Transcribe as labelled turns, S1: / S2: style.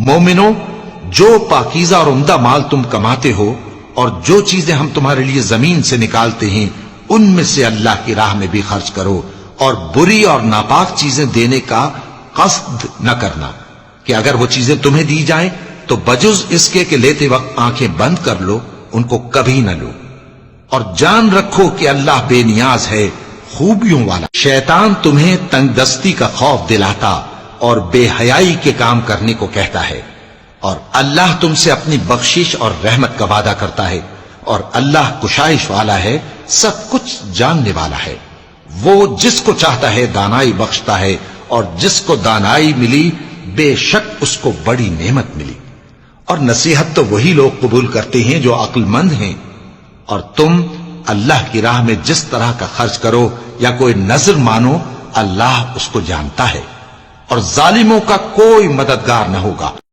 S1: مومنو، جو پاکیزہ اور عمدہ مال تم کماتے ہو اور جو چیزیں ہم تمہارے لیے زمین سے نکالتے ہیں ان میں سے اللہ کی راہ میں بھی خرچ کرو، اور بری اور ناپاک چیزیں دینے کا قصد نہ کرنا کہ اگر وہ چیزیں تمہیں دی جائیں تو بجز اس کے کہ لیتے وقت آنکھیں بند کر لو، ان کو کبھی نہ لو، اور جان رکھو کہ اللہ بے نیاز ہے، خوبیوں والا۔ شیطان تمہیں تنگ دستی کا خوف دلاتا اور بے حیائی کے کام کرنے کو کہتا ہے، اور اللہ تم سے اپنی بخشش اور رحمت کا وعدہ کرتا ہے، اور اللہ کشائش والا ہے، سب کچھ جاننے والا ہے۔ وہ جس کو چاہتا ہے دانائی بخشتا ہے، اور جس کو دانائی ملی بے شک اس کو بڑی نعمت ملی۔ اور نصیحت تو وہی لوگ قبول کرتے ہیں جو عقل مند ہیں، اور تم اللہ کی راہ میں جس طرح کا خرچ کرو یا کوئی نذر مانو، اللہ اس کو جانتا ہے، اور ظالموں کا کوئی مددگار نہ ہوگا۔